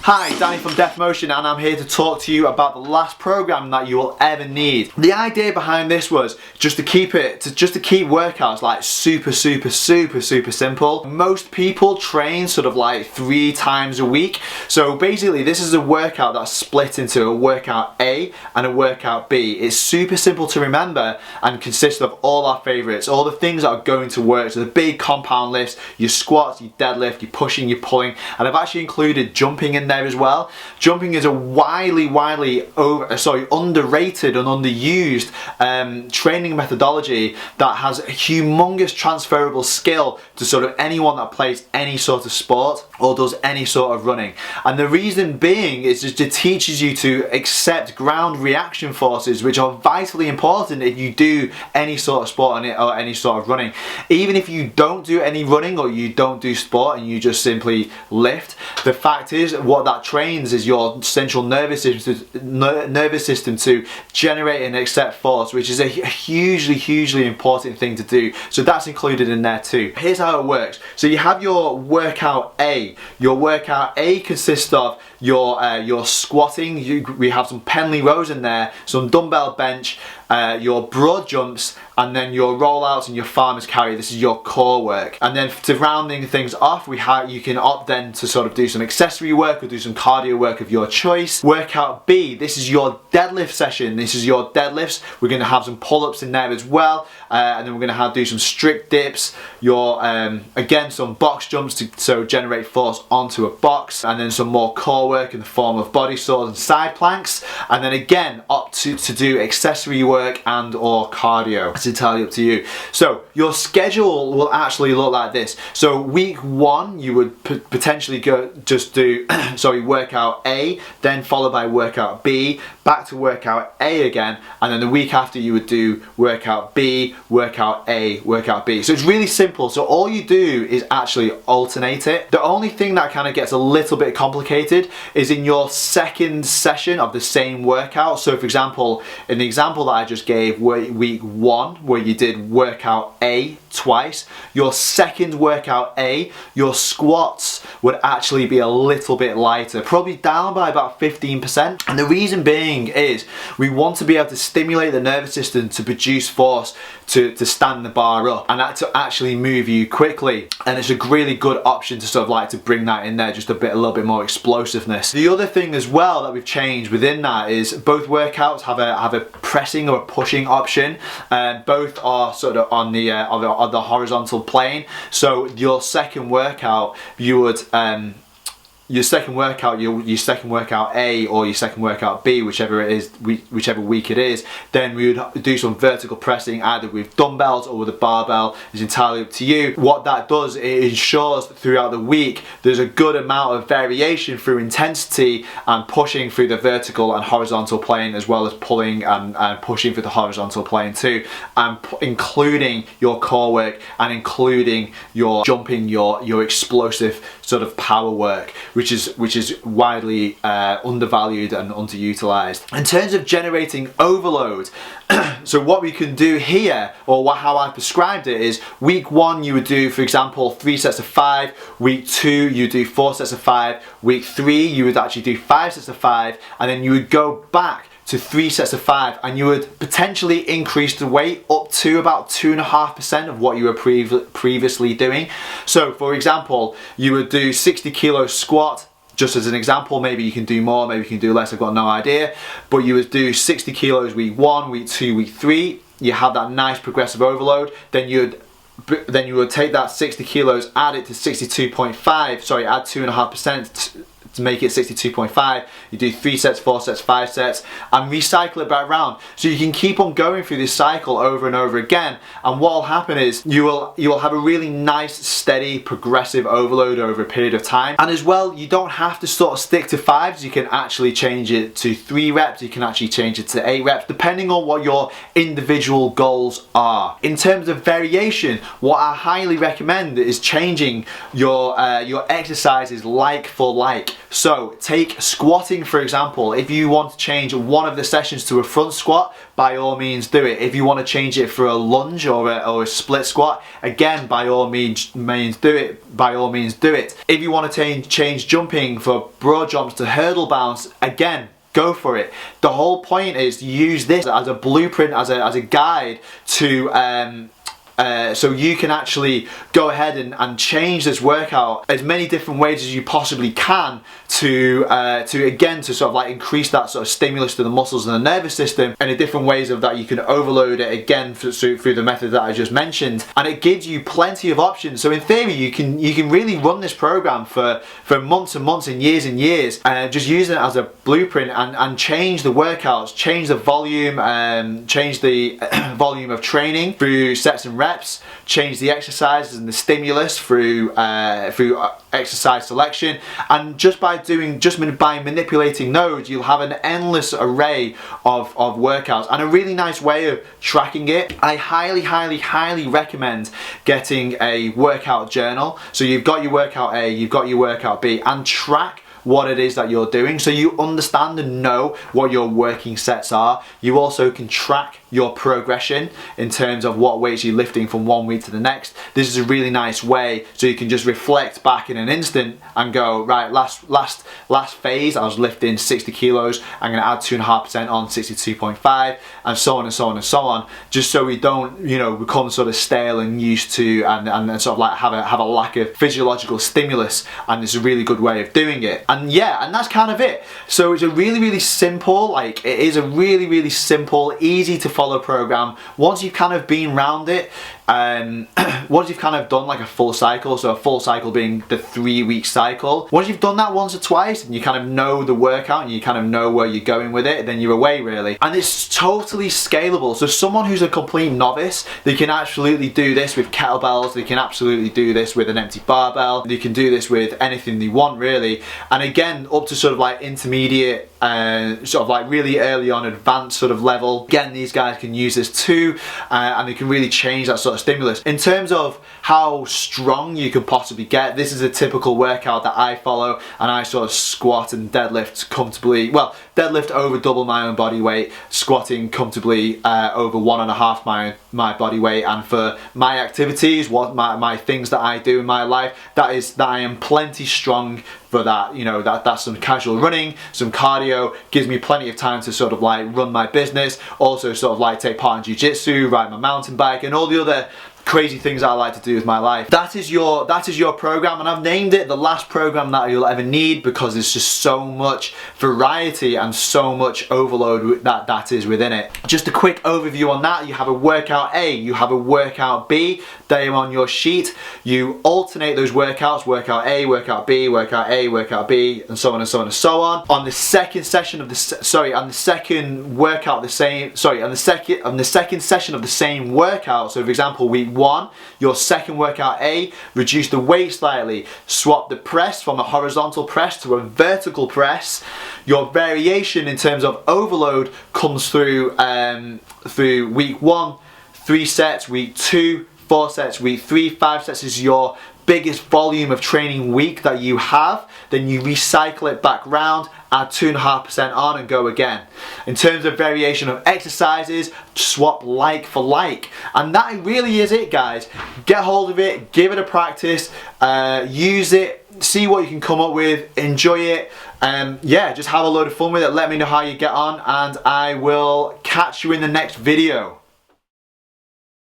Hi, Danny from Def Motion, and I'm here to talk to you about the last program that you will ever need. The idea behind this was just to keep workouts like super simple. Most people train sort of like 3 times a week. So basically this is a workout that's split into a workout A and a workout B. It's super simple to remember and consists of all our favorites, all the things that are going to work. So the big compound lifts, your squats, your deadlift, your pushing, your pulling, and I've actually included jumping in there as well. Jumping is a widely underrated and underused training methodology that has a humongous transferable skill to sort of anyone that plays any sort of sport or does any sort of running. And the reason being is just it teaches you to accept ground reaction forces, which are vitally important if you do any sort of sport or any sort of running. Even if you don't do any running or you don't do sport and you just simply lift, the fact is what that trains is your central nervous system to generate and accept force, which is a hugely important thing to do. So that's included in there too. Here's how it works. So you have your workout A. Your workout A consists of your squatting. We have some Penley rows in there, some dumbbell bench, your broad jumps, and then your rollouts and your farmer's carry. This is your core work. And then to rounding things off, you can opt then to sort of do some accessory work or do some cardio work of your choice. Workout B, this is your deadlift session. This is your deadlifts. We're going to have some pull-ups in there as well, and then we're going to do some strict dips. Your again some box jumps to generate force onto a box, and then some more core work in the form of body saws and side planks, and then again opt to do accessory work and or cardio. It's entirely up to you. So your schedule will actually look like this. So week 1 you would potentially just do workout A, then followed by workout B, back to workout A again, and then the week after you would do workout B, workout A, workout B. So it's really simple. So all you do is actually alternate it. The only thing that kind of gets a little bit complicated is in your second session of the same workout. So for example, in the example that I just gave, week 1 where you did workout A twice, your second workout A, your squats would actually be a little bit lighter, probably down by about 15%. And the reason being is we want to be able to stimulate the nervous system to produce force to stand the bar up and that to actually move you quickly. And it's a really good option to sort of like to bring that in there, just a little bit more explosiveness. The other thing as well that we've changed within that is both workouts have a pressing or a pushing option, and both are sort of on the horizontal plane. So your second workout, you would your second workout A or your second workout B, whichever week it is, then we would do some vertical pressing either with dumbbells or with a barbell. It's entirely up to you. What that does, it ensures that throughout the week there's a good amount of variation through intensity and pushing through the vertical and horizontal plane, as well as pulling and pushing through the horizontal plane too, and including your core work and including your jumping, your explosive sort of power work, which is widely undervalued and underutilized. In terms of generating overload, so what we can do here, or how I prescribed it, is week 1 you would do, for example, 3 sets of 5, week 2 you do 4 sets of 5, week 3 you would actually do 5 sets of 5, and then you would go back to 3 sets of 5, and you would potentially increase the weight up to about 2.5% of what you were previously doing. So for example, you would do 60 kilo squat, just as an example. Maybe you can do more, maybe you can do less, I've got no idea, but you would do 60 kilos week 1, week 2, week 3, you have that nice progressive overload, then you would take that 60 kilos, add it to 62.5, sorry, add 2.5% to make it 62.5. You do 3 sets, 4 sets, 5 sets, and recycle it back round. So you can keep on going through this cycle over and over again, and what will happen is you will have a really nice, steady, progressive overload over a period of time. And as well, you don't have to sort of stick to 5s. You can actually change it to 3 reps, you can actually change it to 8 reps, depending on what your individual goals are. In terms of variation, what I highly recommend is changing your exercises like for like. So take squatting for example. If you want to change one of the sessions to a front squat, by all means do it. If you want to change it for a lunge or a split squat, again, by all means do it. By all means do it. If you want to change jumping for broad jumps to hurdle bounce, again, go for it. The whole point is to use this as a blueprint, as a guide to so you can actually go ahead and change this workout as many different ways as you possibly can to again to sort of like increase that sort of stimulus to the muscles and the nervous system, and in different ways of that you can overload it again through the method that I just mentioned, and it gives you plenty of options. So in theory you can really run this program for months and months and years, just using it as a blueprint and change the workouts, change the volume, change the volume of training through sets and reps, change the exercises and the stimulus through exercise selection, and just by manipulating those, you'll have an endless array of workouts and a really nice way of tracking it. I highly recommend getting a workout journal. So you've got your workout A, you've got your workout B, and track what it is that you're doing so you understand and know what your working sets are. You also can track your progression in terms of what weights you're lifting from one week to the next. This is a really nice way so you can just reflect back in an instant and go, right, last phase I was lifting 60 kilos, I'm going to add 2.5% on 62.5, and so on and so on and so on, just so we don't, you know, become sort of stale and used to and sort of like have a lack of physiological stimulus. And it's a really good way of doing it. And yeah, and that's kind of it. So it's a really simple, like it is a really simple, easy to follow program. Once you've kind of been around it, once you've kind of done like a full cycle, so a full cycle being the 3-week cycle, once you've done that once or twice and you kind of know the workout and you kind of know where you're going with it, then you're away really. And it's totally scalable. So someone who's a complete novice, they can absolutely do this with kettlebells, they can absolutely do this with an empty barbell, they can do this with anything they want really. And again, up to sort of like intermediate, sort of like really early on advanced sort of level, again, these guys can use this too, and they can really change that sort of stimulus. In terms of how strong you can possibly get, this is a typical workout that I follow, and I sort of squat and deadlift comfortably, well, deadlift over double my own body weight, squatting comfortably over 1.5 my body weight. And for my activities, what my things that I do in my life, that I am plenty strong for that. You know, that's some casual running, some cardio, gives me plenty of time to sort of like run my business, also sort of like take part in jiu-jitsu, ride my mountain bike, and all the other crazy things I like to do with my life. That is your program, and I've named it the last program that you'll ever need because there's just so much variety and so much overload that is within it. Just a quick overview on that: you have a workout A, you have a workout B. They are on your sheet. You alternate those workouts: workout A, workout B, workout A, workout B, and so on and so on and so on. On the second session of on the second workout, on the second session of the same workout. So for example, week 1, your second workout A, reduce the weight slightly, swap the press from a horizontal press to a vertical press. Your variation in terms of overload comes through week 1, 3 sets, week 2, 4 sets, week 3, 5 sets is your biggest volume of training week that you have. Then you recycle it back round, add 2.5% on, and go again. In terms of variation of exercises, swap like for like. And that really is it, guys. Get hold of it, give it a practice, use it, see what you can come up with, enjoy it. Yeah, just have a load of fun with it. Let me know how you get on, and I will catch you in the next video.